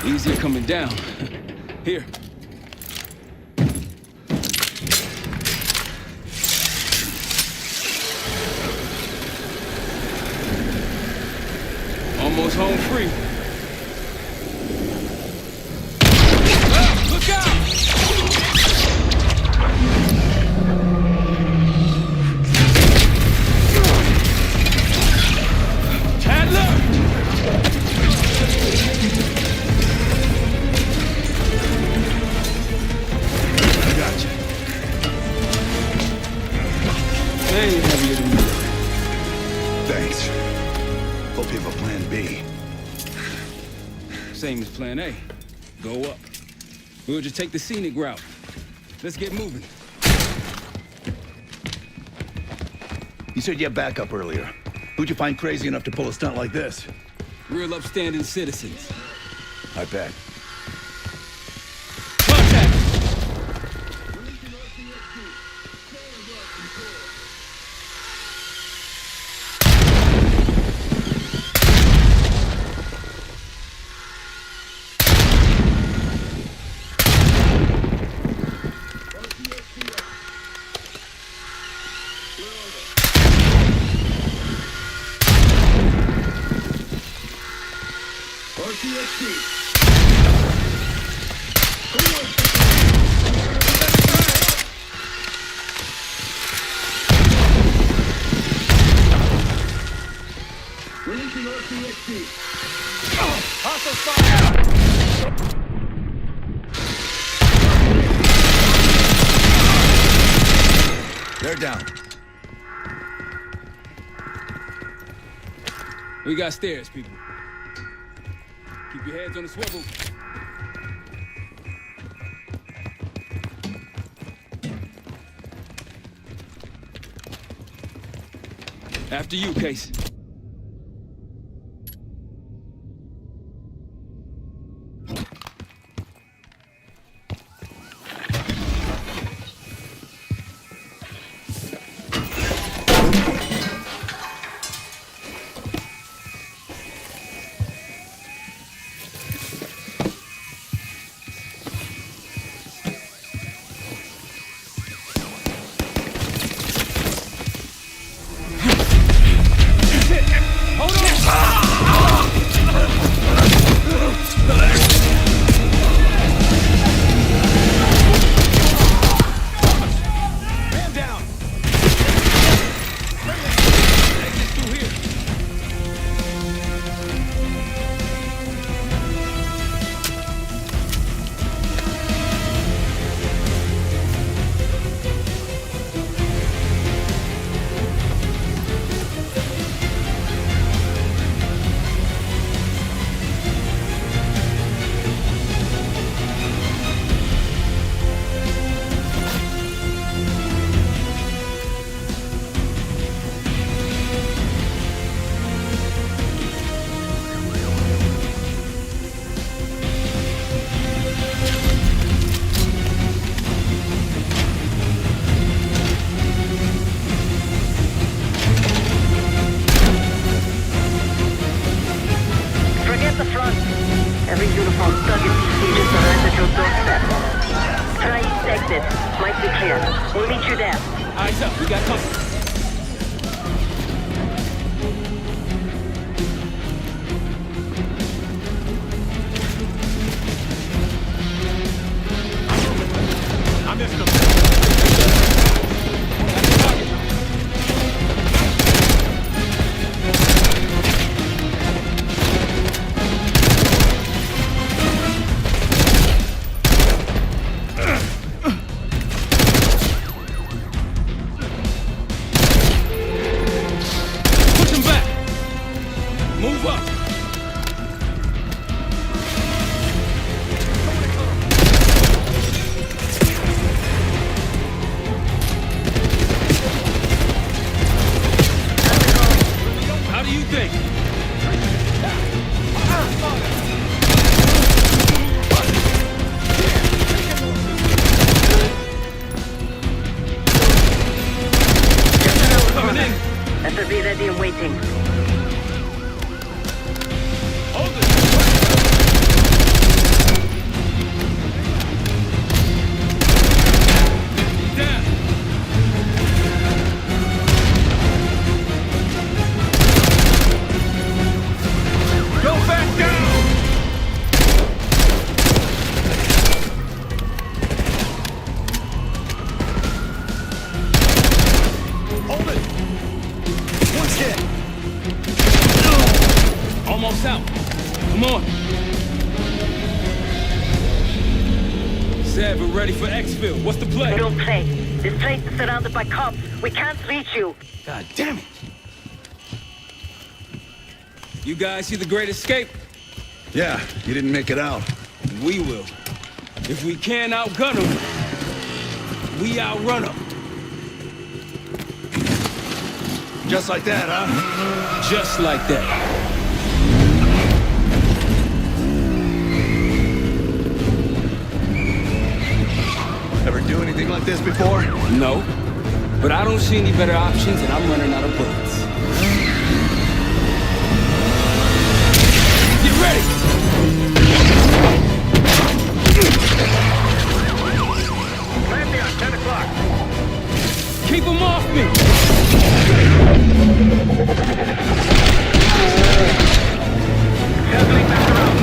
Easier coming down. Here. Almost home free. Look out! Tadler! Gotcha. Way heavier than you. Thanks. Hope you have a plan B. Same as plan A. Go up. We'll just take the scenic route. Let's get moving. You said you had backup earlier. Who'd you find crazy enough to pull a stunt like this? Real upstanding citizens. I bet. Contact! They're down. We got stairs, people. Keep your heads on the swivel. After you, Case. Eyes up, we got company. I missed him. almost out. Come on. Zed, we're ready for exfil. What's the play? Don't play. This place is surrounded by cops. We can't reach you. God damn it. You guys see the Great Escape? Yeah, you didn't make it out. We will. If we can't outgun them, we outrun them. Just like that, huh? Just like that. Ever do anything like this before? No, but I don't see any better options and I'm running out of bullets. Get ready! Landing at 10 o'clock. Keep them off me! Circling back around.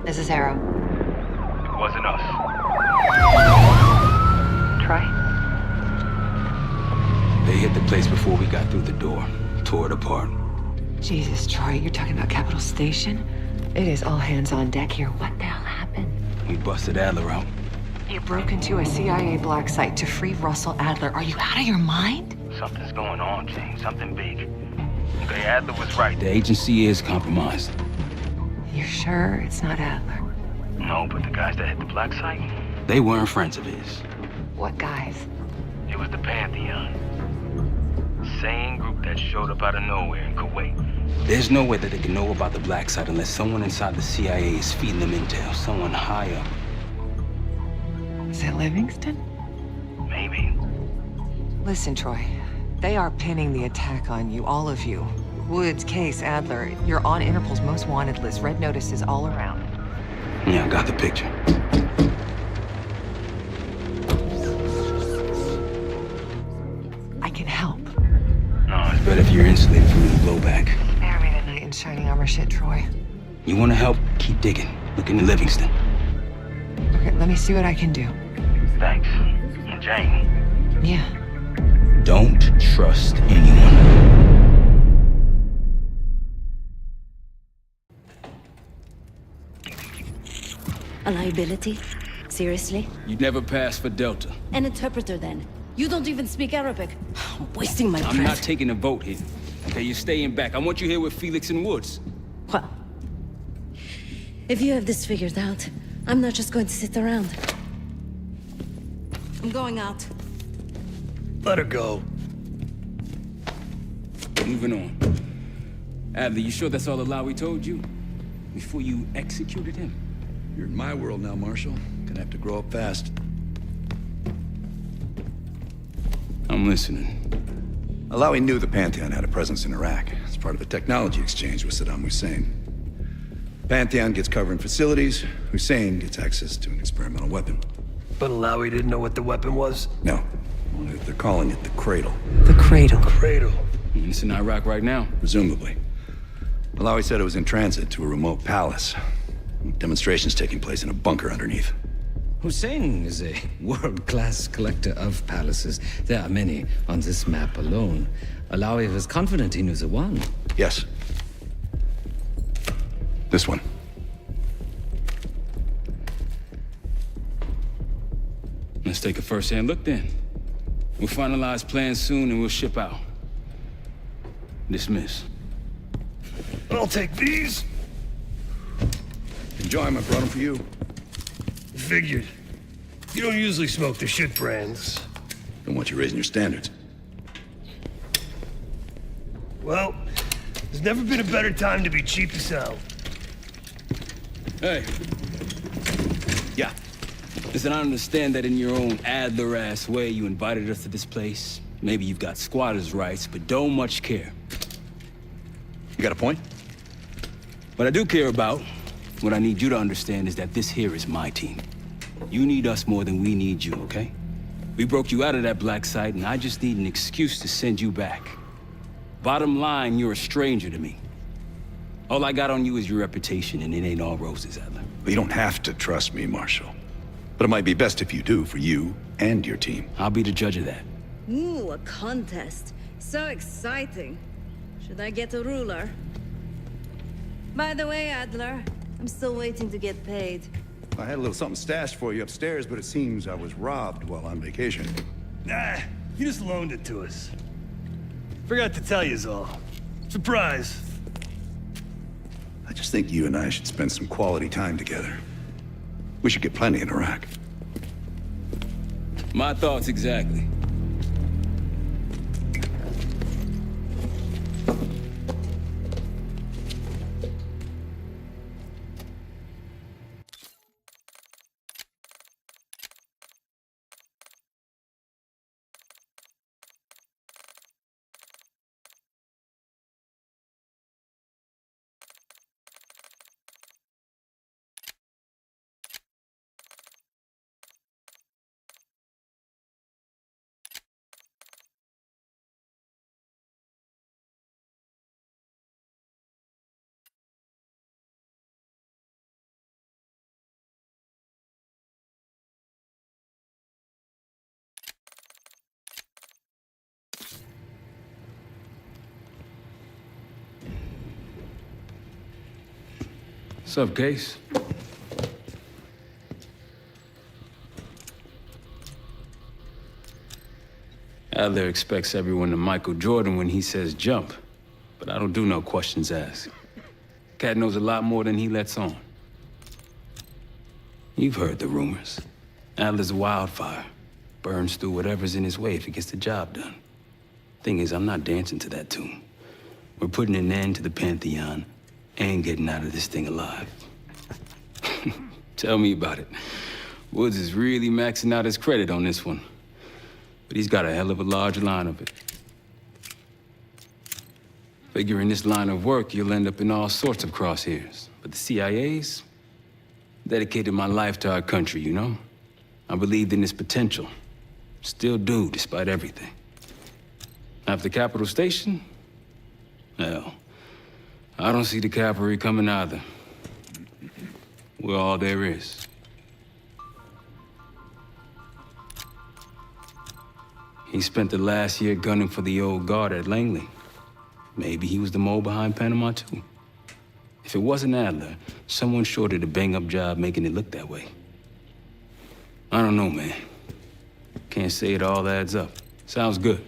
This is Arrow. It wasn't us. Troy? They hit the place before we got through the door. Tore it apart. Jesus, Troy, you're talking about Capitol Station? It is all hands on deck here. What the hell happened? We busted Adler out. You broke into a CIA black site to free Russell Adler. Are you out of your mind? Something's going on, James. Something big. Okay, Adler was right. The agency is compromised. You're sure it's not Adler? No, but the guys that hit the black site, They weren't friends of his. What guys? it was the Fanxiang. Same group that showed up out of nowhere in Kuwait. There's no way that they can know about the black site unless someone inside the CIA is feeding them intel. Someone high up. Is it Livingston? Maybe. Listen, Troy. They are pinning the attack on you, all of you. Woods, Case, Adler, you're on Interpol's most wanted list. Red notices all around. Yeah, I got the picture. I can help. No, it's But if you're insulated from the blowback, Spare me tonight in shining armor shit, Troy. you want to help, keep digging. Look into Livingston. Okay, let me see what I can do. thanks. And Jane, Yeah. Don't trust anyone. A liability? Seriously? You'd never pass for Delta. An interpreter then? You don't even speak Arabic. I'm wasting my breath. I'm not taking a vote here. Okay, you're staying back. I want you here with Felix and Woods. Well, if you have this figured out, I'm not just going to sit around. I'm going out. Let her go. Moving on. Adler, you sure that's all the lie we told you? Before you executed him? You're in my world now, Marshal. Gonna have to grow up fast. I'm listening. Alawi knew the Pantheon had a presence in Iraq. It's part of the technology exchange with Saddam Hussein. Pantheon gets cover in facilities. Hussein gets access to an experimental weapon. But Alawi didn't know what the weapon was? No, only that they're calling it the Cradle, The Cradle. Cradle. It's in Iraq right now. presumably. Alawi said it was in transit to a remote palace. Demonstrations taking place in a bunker underneath. Hussein is a world-class collector of palaces. There are many on this map alone. Alawi was confident he knew the one. Yes. This one. Let's take a first-hand look then. We'll finalize plans soon and we'll ship out. Dismiss. I'll take these. Enjoy them, I brought them for you. Figured. You don't usually smoke the shit brands. Don't want you raising your standards. Well, there's never been a better time to be cheap as hell. Hey. Yeah. Listen, I understand that in your own Adler-ass way you invited us to this place. Maybe you've got squatters' rights, but don't much care. You got a point? What I do care about, what I need you to understand is that this here is my team. You need us more than we need you, okay? We broke you out of that black site, and I just need an excuse to send you back. Bottom line, you're a stranger to me. All I got on you is your reputation, and it ain't all roses, Adler. But you don't have to trust me, Marshal. But it might be best if you do, for you and your team. I'll be the judge of that. Ooh, a contest. So exciting. Should I get a ruler? By the way, Adler, I'm still waiting to get paid. I had a little something stashed for you upstairs, but it seems I was robbed while on vacation. Nah, you just loaned it to us. Forgot to tell yous all. Surprise. I just think you and I should spend some quality time together. We should get plenty in Iraq. My thoughts exactly. What's up, Case? Adler expects everyone to Michael Jordan when he says jump, but I don't do no questions asked. Cat knows a lot more than he lets on. You've heard the rumors. Adler's a wildfire. Burns through whatever's in his way if he gets the job done. Thing is, I'm not dancing to that tune. We're putting an end to the Pantheon and getting out of this thing alive. Tell me about it. Woods is really maxing out his credit on this one. But he's got a hell of a large line of it. Figure in this line of work, you'll end up in all sorts of crosshairs. But the CIA's dedicated my life to our country, you know? I believed in its potential. Still do, despite everything. After Capital Station? Hell, I don't see the cavalry coming either. We're all there is. He spent the last year gunning for the old guard at Langley. Maybe he was the mole behind Panama, too. If it wasn't Adler, someone sure did a bang-up job making it look that way. I don't know, man. Can't say it all adds up. Sounds good.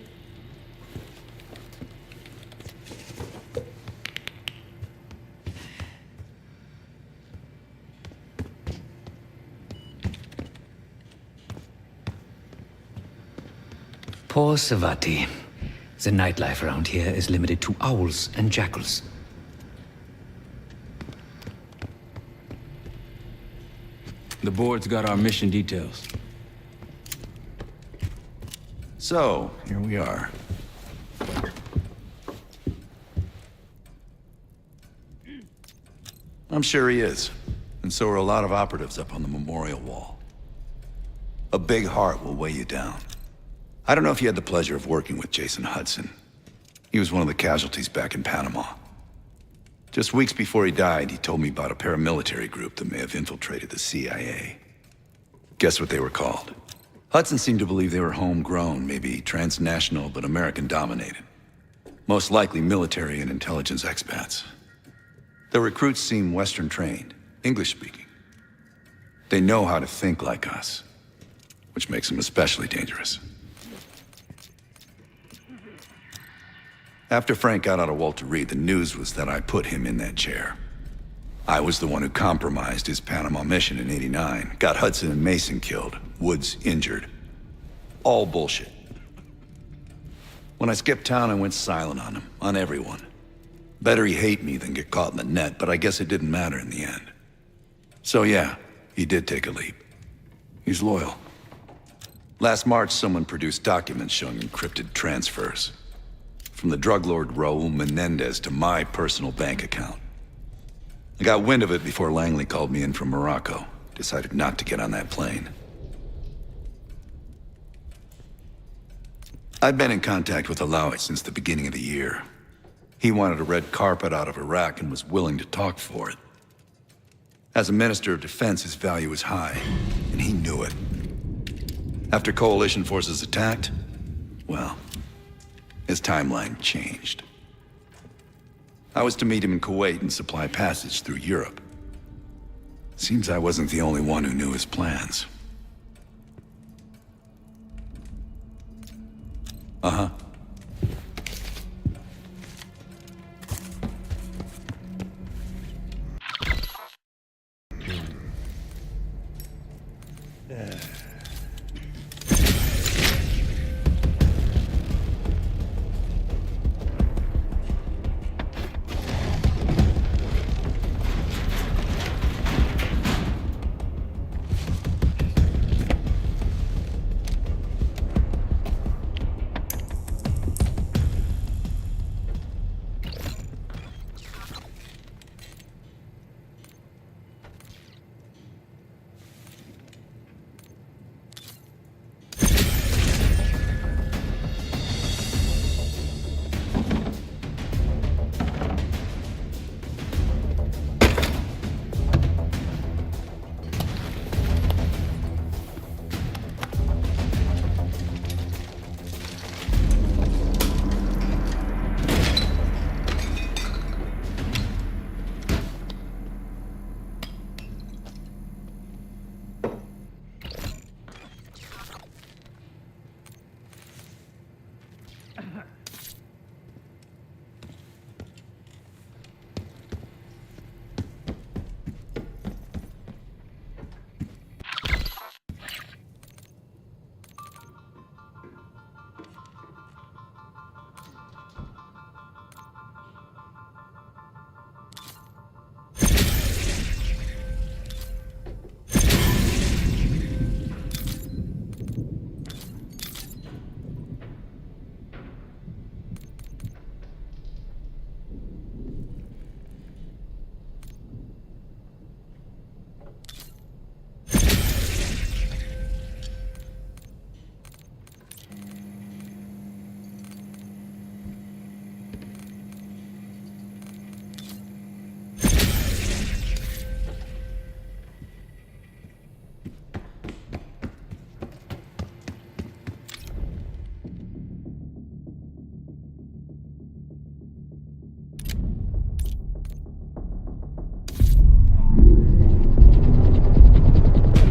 Poor Savati. The nightlife around here is limited to owls and jackals. The board's got our mission details. So, here we are. I'm sure he is. And so are a lot of operatives up on the memorial wall. A big heart will weigh you down. I don't know if you had the pleasure of working with Jason Hudson. He was one of the casualties back in Panama. Just weeks before he died, he told me about a paramilitary group that may have infiltrated the CIA. Guess what they were called? Hudson seemed to believe they were homegrown, maybe transnational, but American-dominated. Most likely military and intelligence expats. The recruits seem Western-trained, English-speaking. They know how to think like us, which makes them especially dangerous. After Frank got out of Walter Reed, the news was that I put him in that chair. I was the one who compromised his Panama mission in '89, got Hudson and Mason killed, Woods injured. All bullshit. When I skipped town, I went silent on him, on everyone. Better he hate me than get caught in the net, but I guess it didn't matter in the end. So yeah, he did take a leap. He's loyal. Last March, someone produced documents showing encrypted transfers. From the drug lord Raul Menendez to my personal bank account. I got wind of it before Langley called me in from Morocco. Decided not to get on that plane. I've been in contact with Alawi since the beginning of the year. He wanted a red carpet out of Iraq and was willing to talk for it. As a Minister of Defense, his value was high, and he knew it. After coalition forces attacked, well, his timeline changed. I was to meet him in Kuwait and supply passage through Europe. Seems I wasn't the only one who knew his plans. Uh-huh.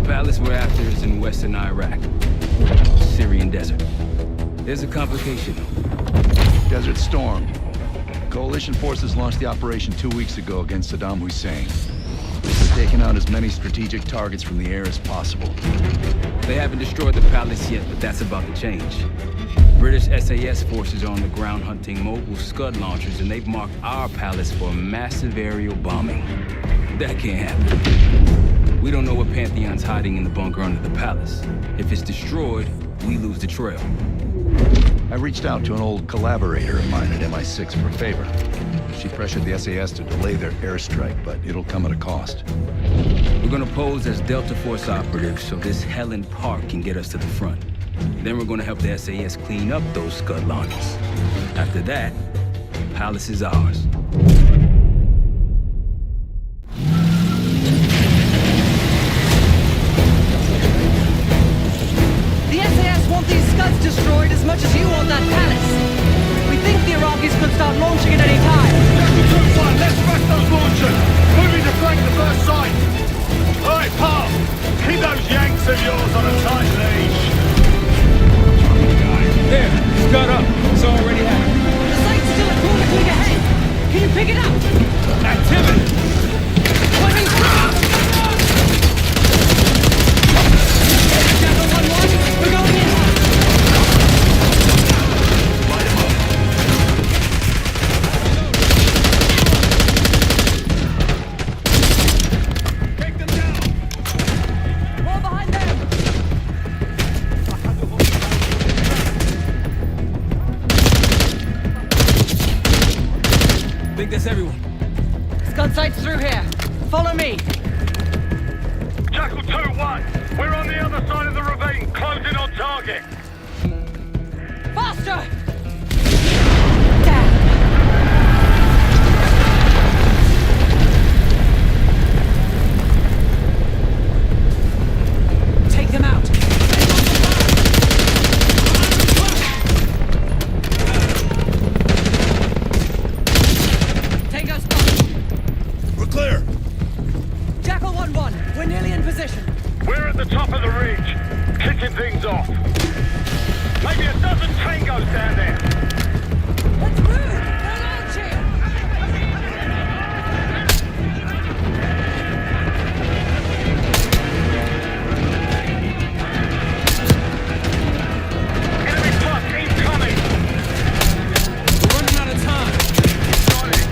Palace we're after is in western Iraq. Syrian desert. There's a complication though. Desert Storm. Coalition forces launched the operation 2 weeks ago against Saddam Hussein. They're taking out as many strategic targets from the air as possible. They haven't destroyed the palace yet, but that's about to change. British SAS forces are on the ground hunting mobile Scud launchers, and they've marked our palace for massive aerial bombing. That can't happen. We don't know what Pantheon's hiding in the bunker under the palace. If it's destroyed, we lose the trail. I reached out to an old collaborator of mine at MI6 for a favor. She pressured the SAS to delay their airstrike, but it'll come at a cost. We're gonna pose as Delta Force operatives so this Helen Park can get us to the front. Then we're gonna help the SAS clean up those Scud launchers. After that, the palace is ours. The SAS want these Scuds destroyed as much as you want that palace. We think the Iraqis could start launching at any time. Let's smash those launchers! Moving to flank the first sight! Alright, Pop! Keep those Yanks of yours on a tight leash! There, Scud up. It's already happened. The sight's still a quarter click ahead. Can you pick it up? Activity! Pointing through! Jackal 1-1, we're going in. think that's everyone. Scud sights through here. Follow me. Jackal 2-1. We're on the other side of the ravine, closing on target. Faster! Take them out. Tango spot. We're clear. Jackal 1-1. We're nearly in position. We're at the top of the ridge, kicking things off. Maybe a dozen tangos down there. Let's move! They're launching! Enemy plus incoming. We're running out of time. Got it.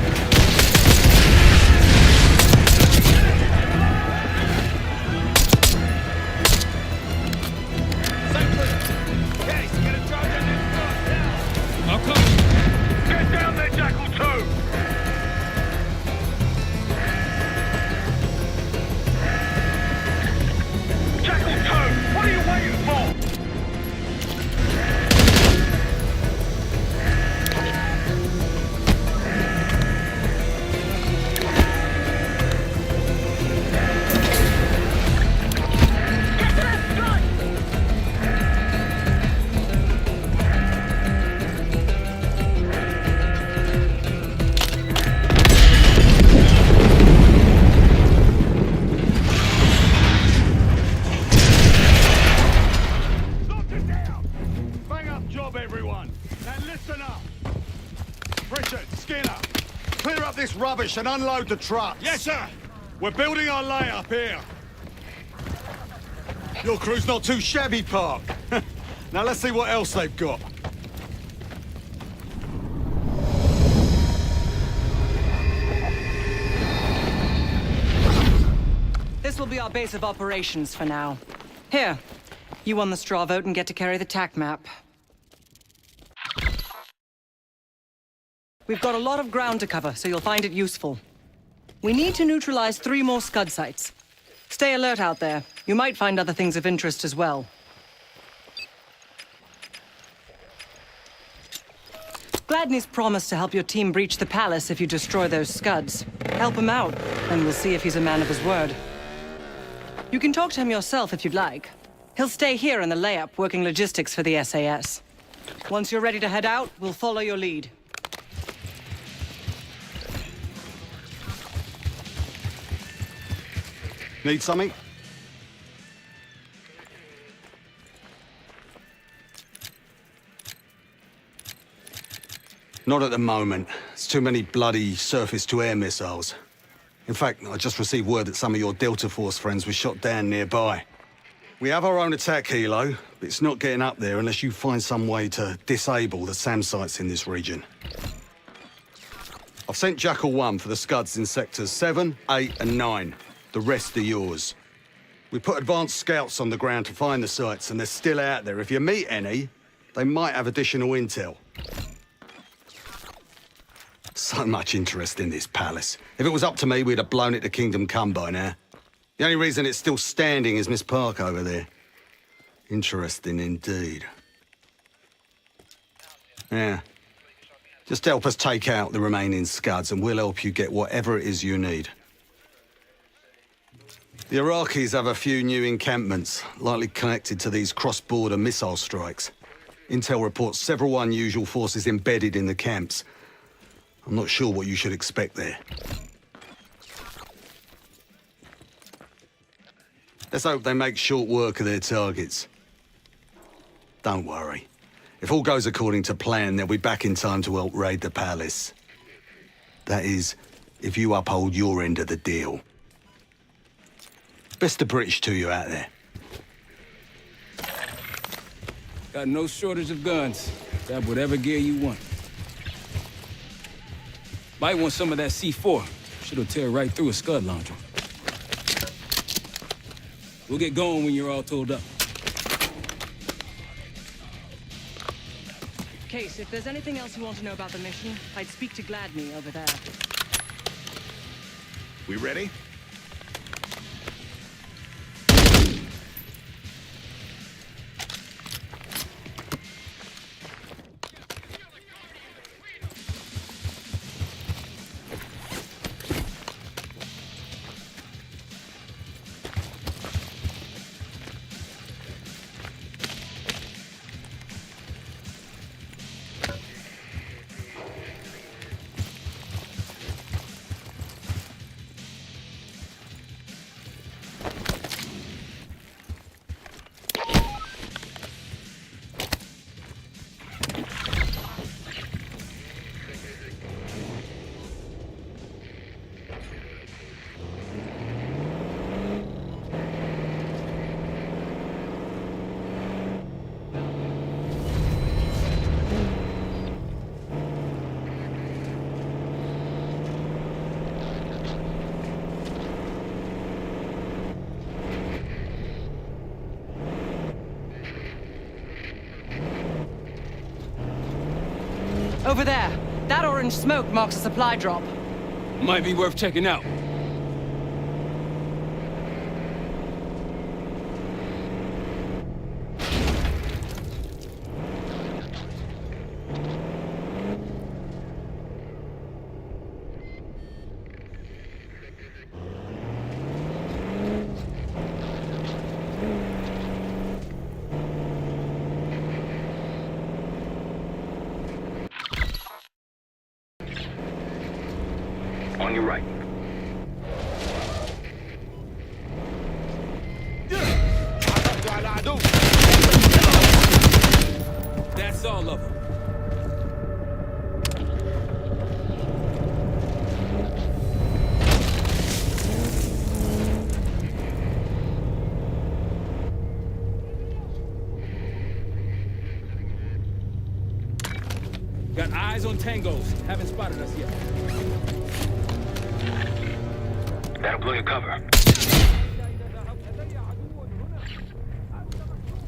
I'll come. Get down there, Jackal 2! Jackal 2, what are you waiting for? Get to that gun! Knock it down! Bang up job, everyone! Now listen up! Richard, Skinner, clear up this rubbish and unload the trucks! Yes, sir! We're building our layup here. Your crew's not too shabby, Park. Now let's see what else they've got. This will be our base of operations for now. Here, you won the straw vote and get to carry the TAC map. We've got a lot of ground to cover, so you'll find it useful. We need to neutralize 3 more Scud sites. Stay alert out there. You might find other things of interest as well. Gladney's promised to help your team breach the palace if you destroy those Scuds. Help him out, and we'll see if he's a man of his word. You can talk to him yourself if you'd like. He'll stay here in the layup, working logistics for the SAS. Once you're ready to head out, we'll follow your lead. Need something? Not at the moment. It's too many bloody surface-to-air missiles. In fact, I just received word that some of your Delta Force friends were shot down nearby. We have our own attack helo, but it's not getting up there unless you find some way to disable the SAM sites in this region. I've sent Jackal 1 for the Scuds in sectors 7, 8, and 9. The rest are yours. We put advanced scouts on the ground to find the sites, and they're still out there. If you meet any, they might have additional intel. So much interest in this palace. If it was up to me, we'd have blown it to Kingdom Come by now. The only reason it's still standing is Miss Park over there. Interesting indeed. Yeah. Just help us take out the remaining Scuds, and we'll help you get whatever it is you need. The Iraqis have a few new encampments, likely connected to these cross-border missile strikes. Intel reports several unusual forces embedded in the camps. I'm not sure what you should expect there. Let's hope they make short work of their targets. Don't worry. If all goes according to plan, they'll be back in time to help raid the palace. That is, if you uphold your end of the deal. Best of British to you out there. Got no shortage of guns. Grab whatever gear you want. Might want some of that C4. Shit'll tear right through a Scud launcher. We'll get going when you're all tooled up. Case, if there's anything else you want to know about the mission, I'd speak to Gladney over there. We ready? Over there. That orange smoke marks a supply drop. Might be worth checking out. On your right. That's all of them. Got eyes on tangos. Haven't spotted us yet. That'll blow your cover.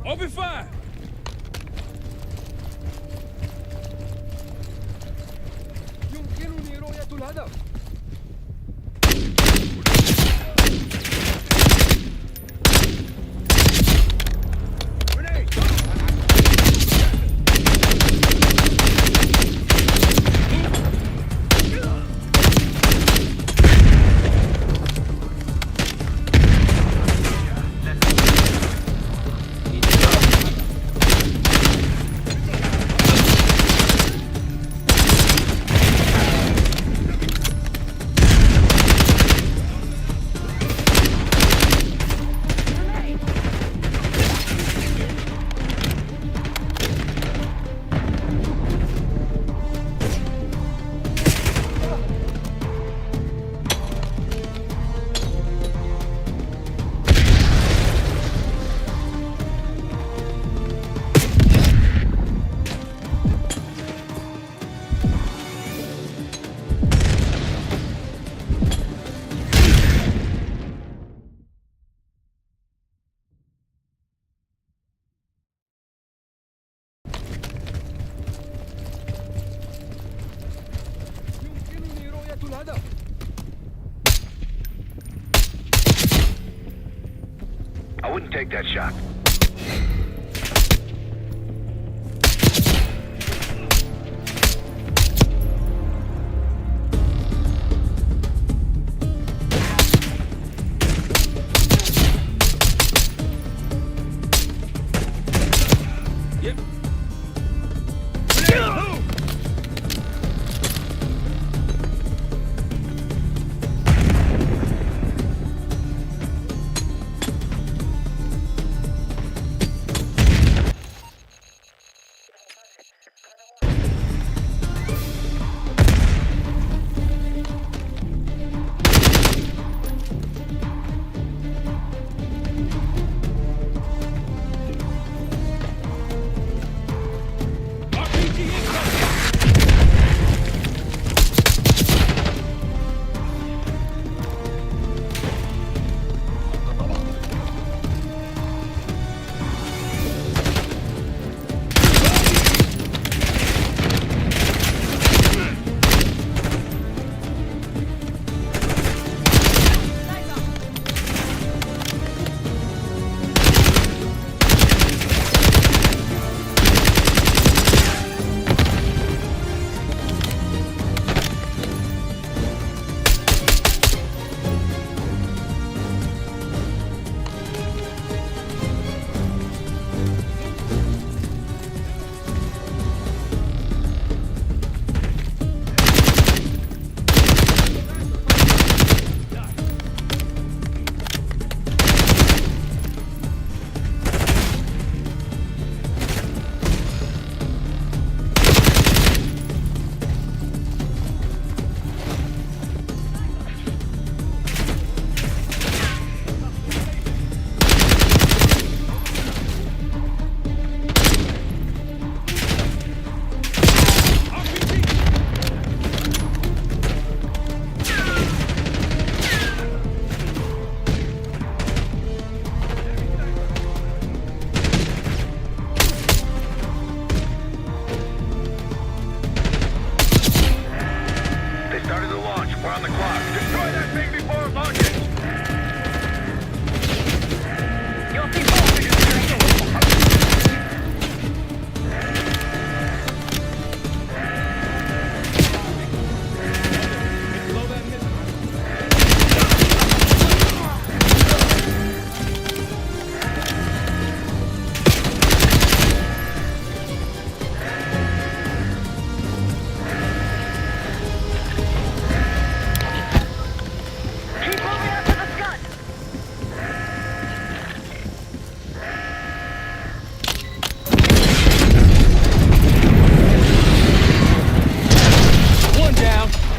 Open fire! يمكنني رؤية الهدف. I wouldn't take that shot.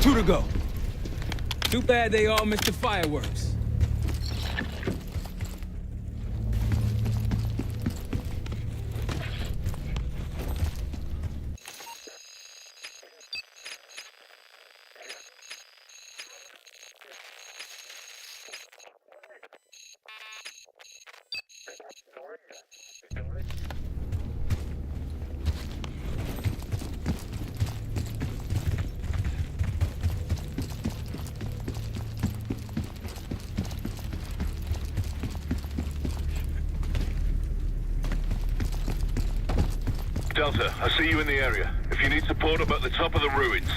2 to go. Too bad they all missed the fireworks. Delta, I see you in the area. If you need support, I'm at the top of the ruins.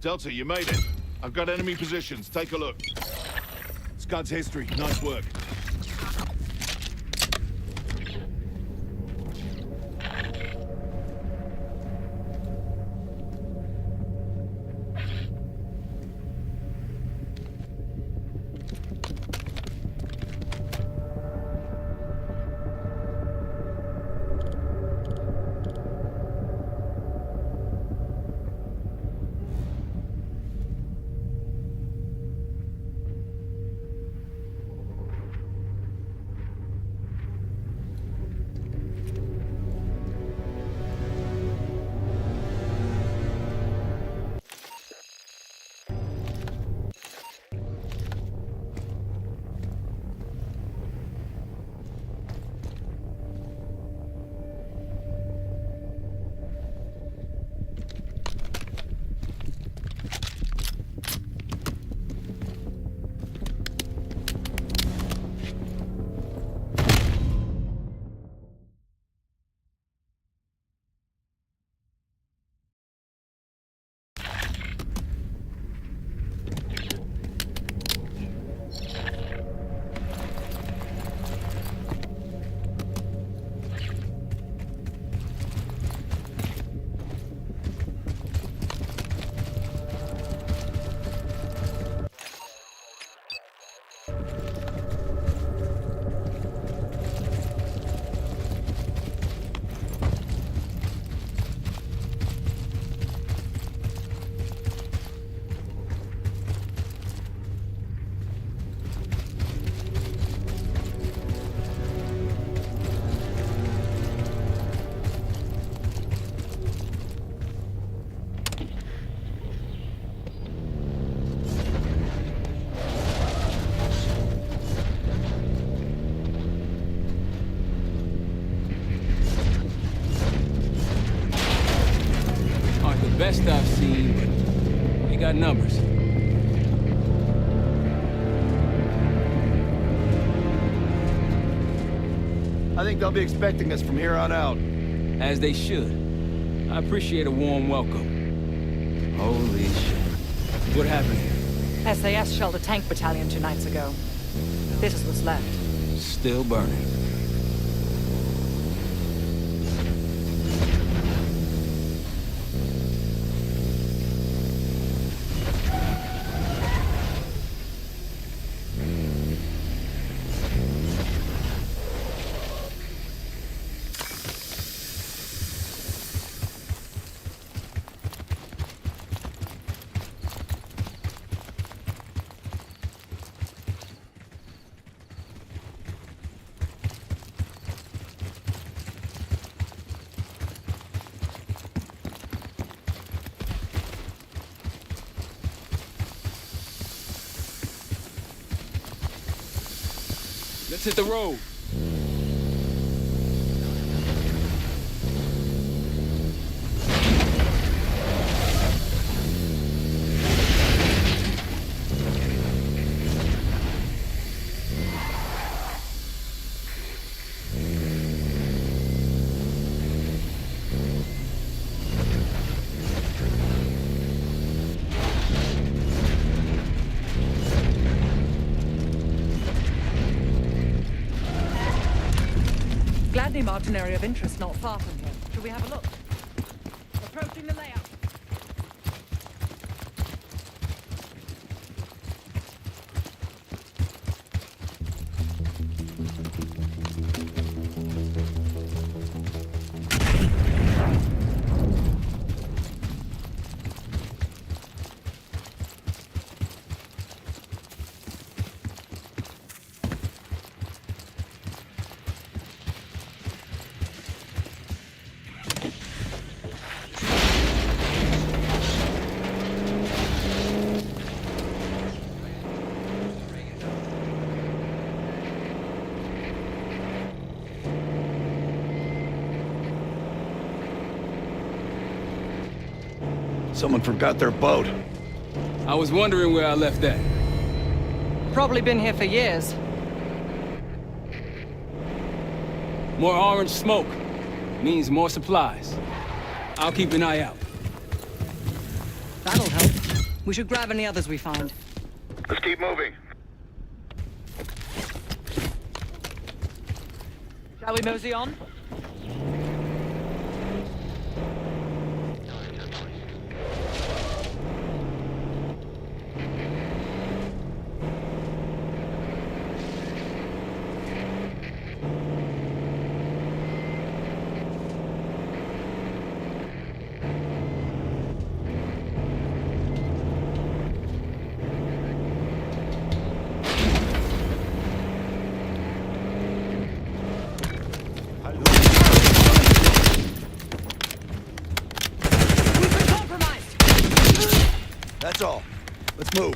Delta, you made it. I've got enemy positions. Take a look. Scud's history. Nice work. Best I've seen, but they got numbers. I think they'll be expecting us from here on out. As they should. I appreciate a warm welcome. Holy shit. What happened here? SAS shelled a tank battalion 2 nights ago. This is what's left. Still burning. Let's hit the road. Gladney marked an area of interest not far from here. Should we have a look? Approaching the layout. Someone forgot their boat. I was wondering where I left that. Probably been here for years. More orange smoke means more supplies. I'll keep an eye out. That'll help. We should grab any others we find. Let's keep moving. Shall we mosey on? That's all. Let's move.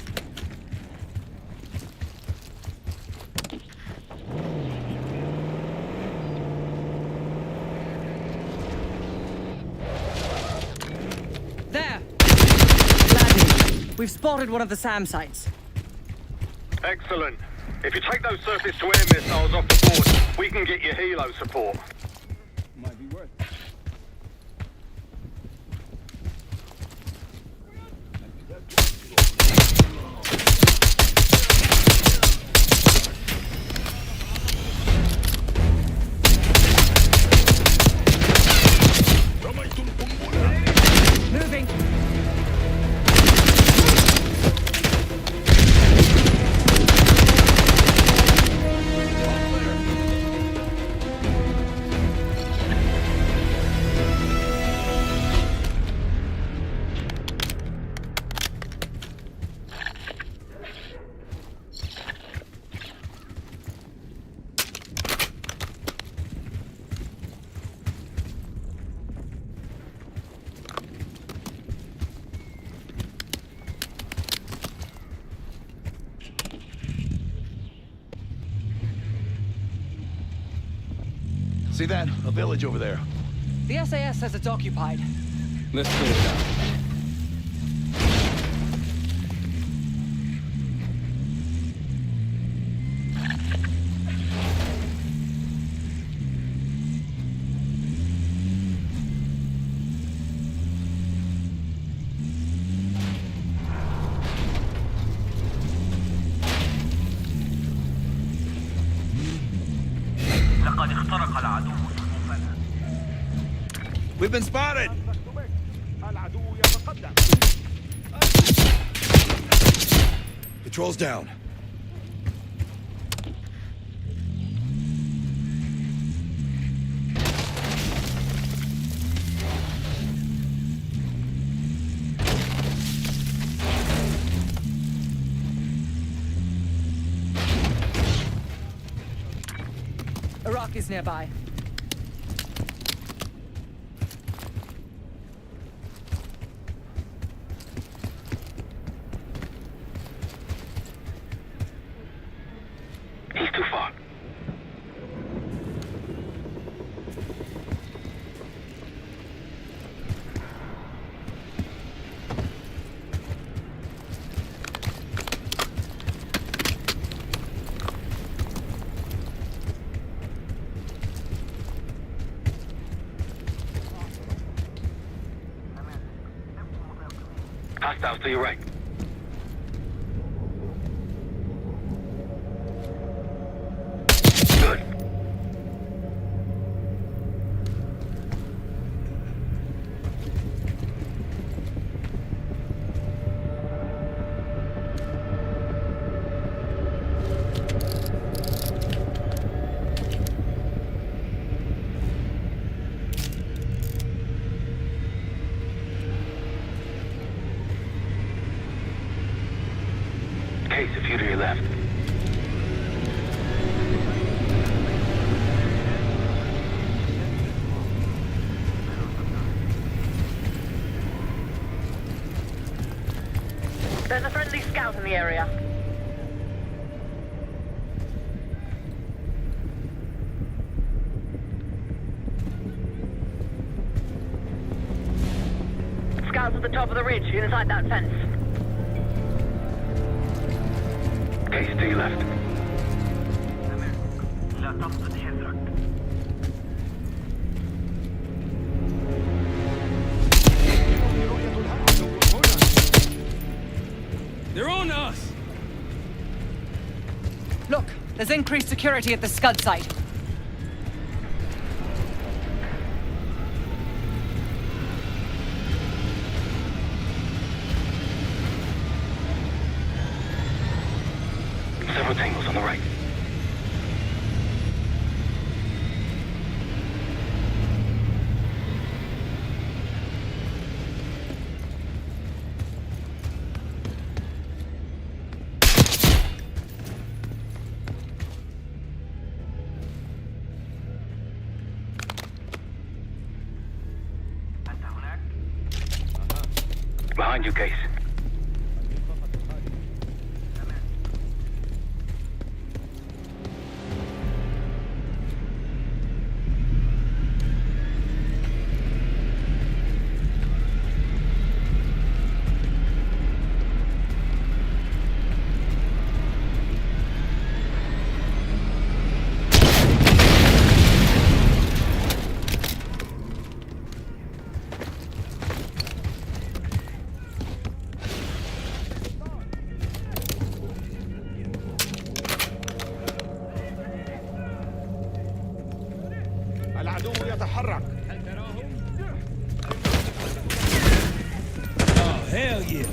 There! Gladney, we've spotted one of the SAM sites. Excellent. If you take those surface-to-air missiles off the board, we can get you helo support. Might be worth it. Moving! See that? A village over there. The SAS says it's occupied. Let's clear it out. We've been spotted! Patrol's down. Iraq is nearby. He's too far. Hostiles to your right. Good. Case, a few to your left. There's a friendly scout in the area. Scouts at the top of the ridge, inside that fence. Case, to your left. They're on us! Look, there's increased security at the Scud site. Several tangles on the right. Behind you, Case. العدو يتحرك. Oh, hell yeah!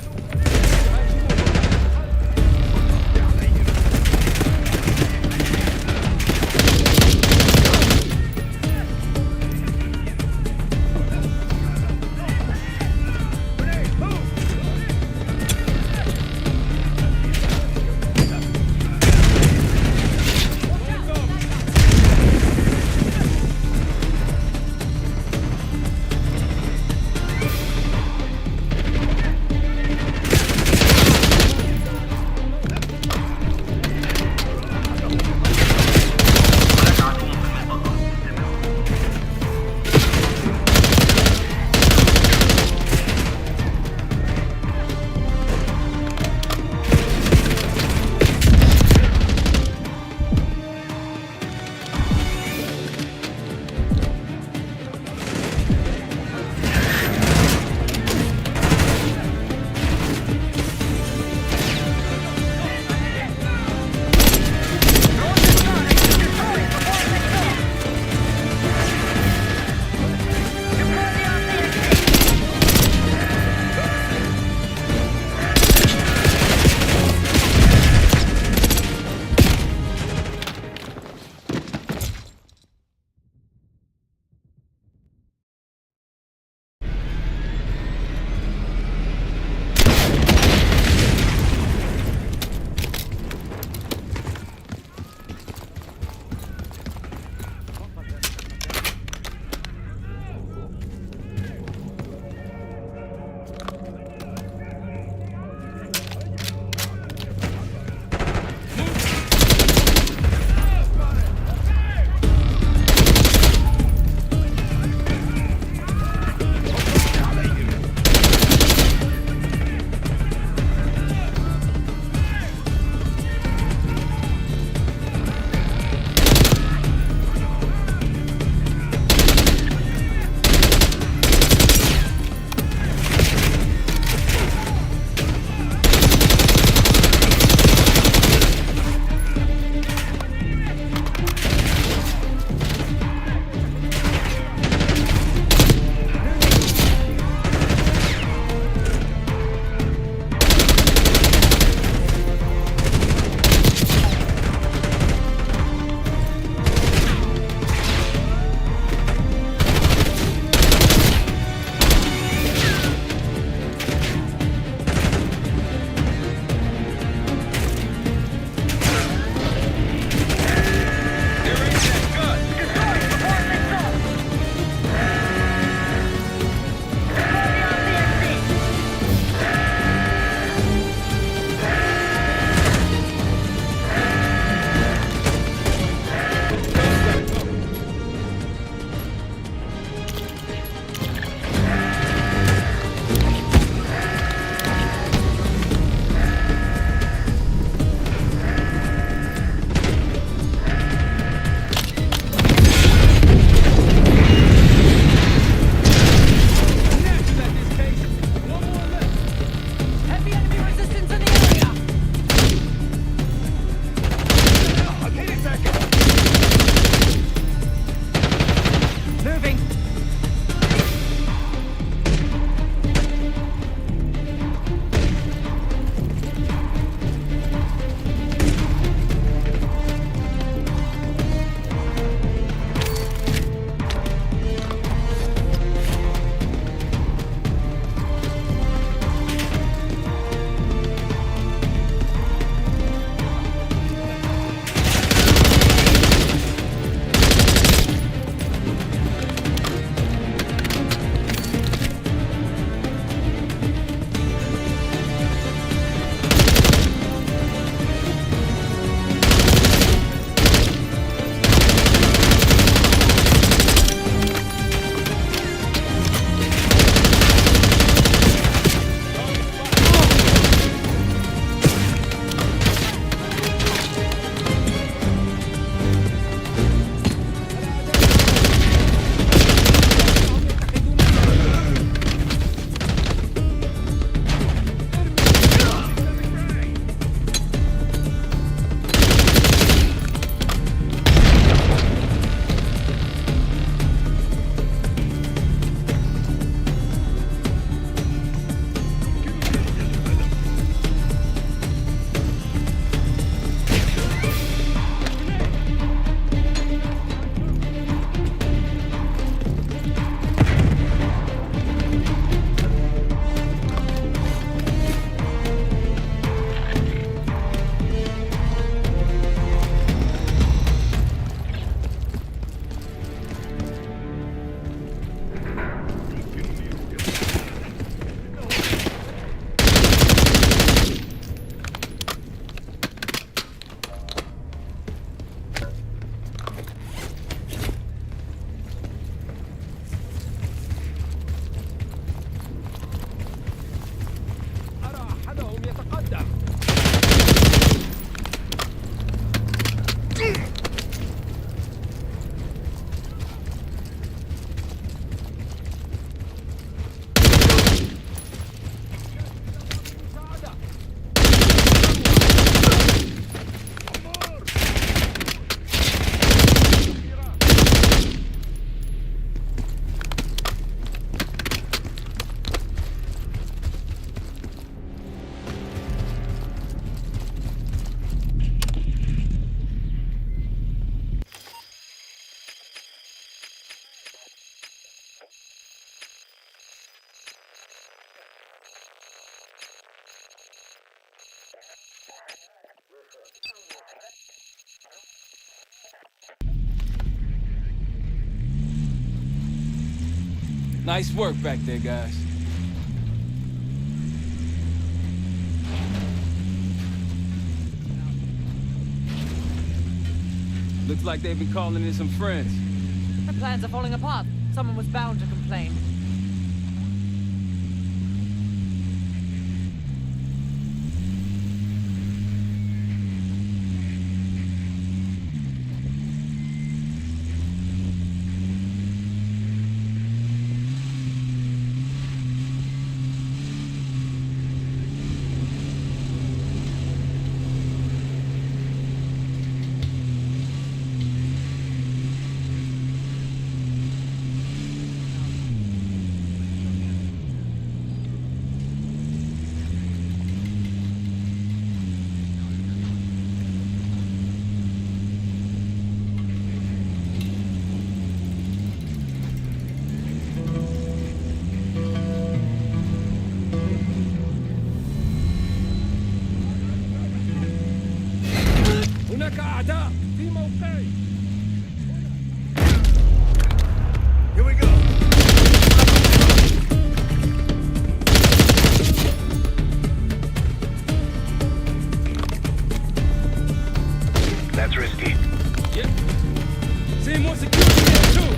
Nice work back there, guys. Looks like they've been calling in some friends. The plans are falling apart. Someone was bound to complain. هناك أعداء في موقعي. Here we go. That's risky. Yep. See more security there too.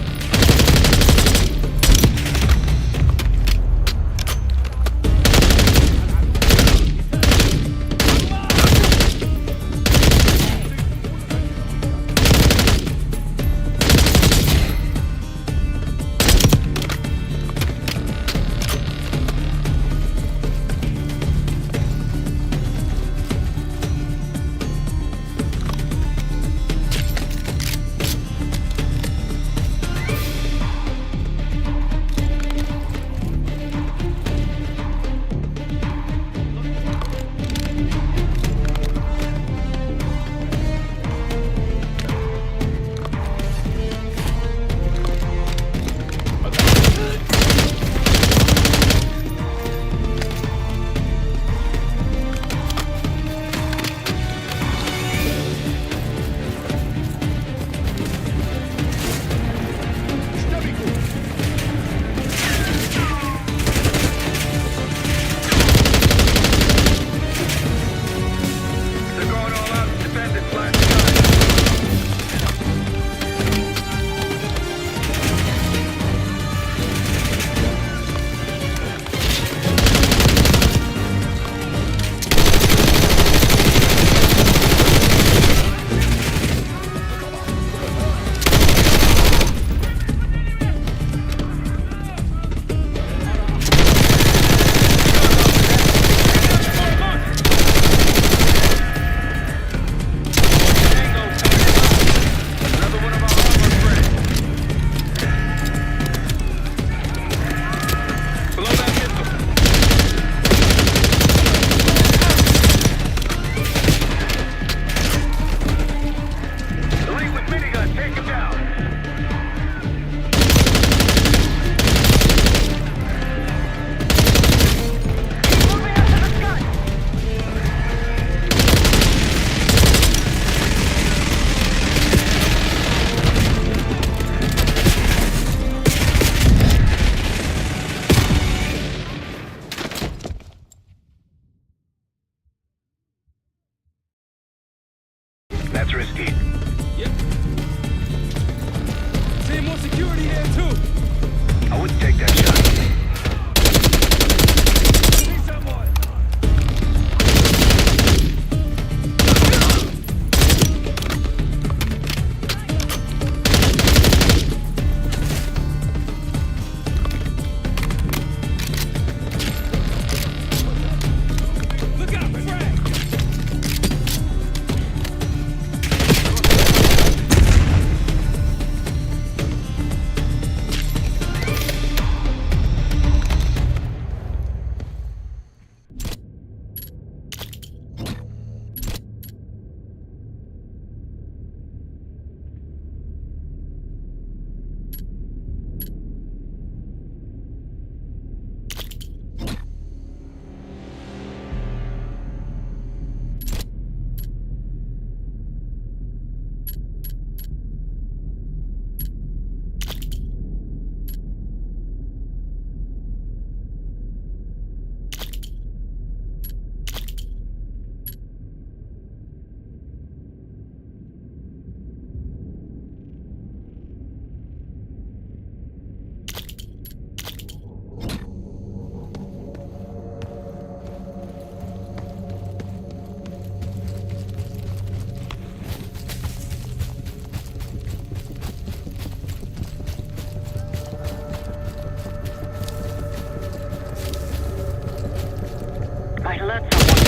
alert someone.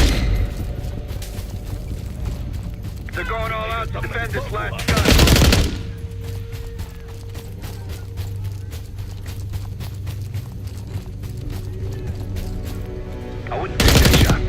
They're going all out to defend this last gun. I wouldn't take that shot.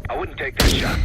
I wouldn't take that shot.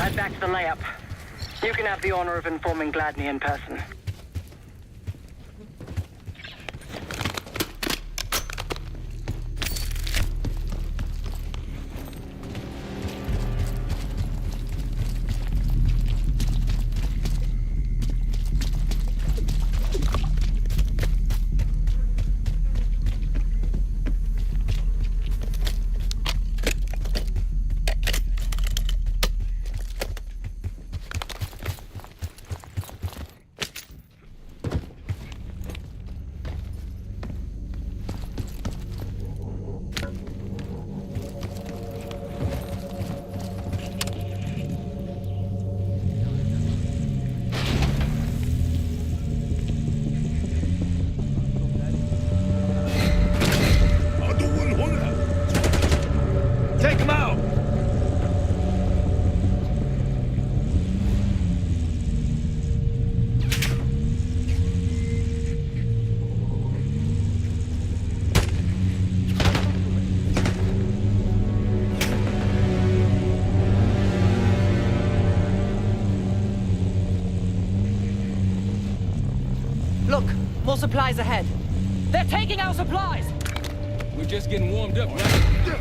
Head back to the layup. You can have the honor of informing Gladney in person. Take him out! Look, more supplies ahead. They're taking our supplies! We're just getting warmed up, right?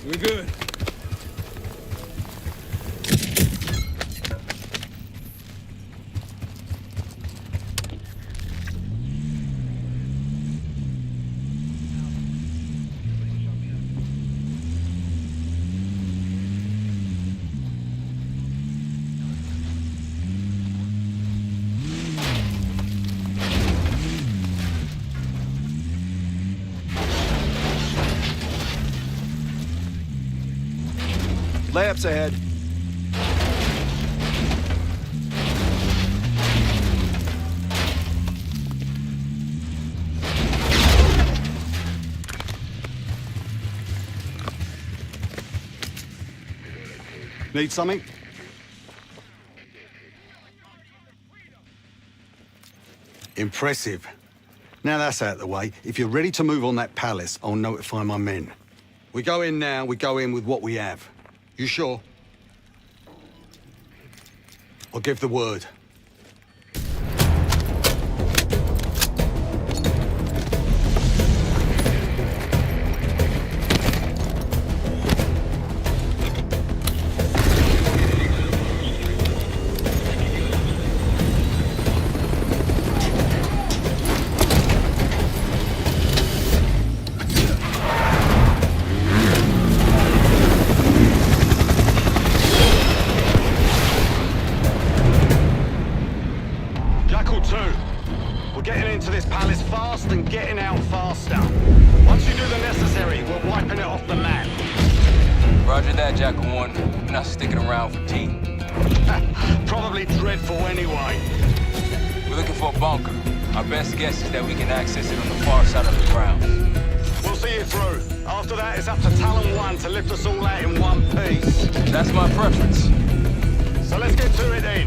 We're good. Layups ahead. Need something? Impressive. Now that's out of the way, if you're ready to move on that palace, I'll notify my men. We go in now, we go in with what we have. You sure? I'll give the word. Sticking around for tea. Probably dreadful anyway. We're looking for a bunker. Our best guess is that we can access it on the far side of the grounds. We'll see it through. After that, it's up to Talon 1 to lift us all out in one piece. That's my preference. So let's get to it then.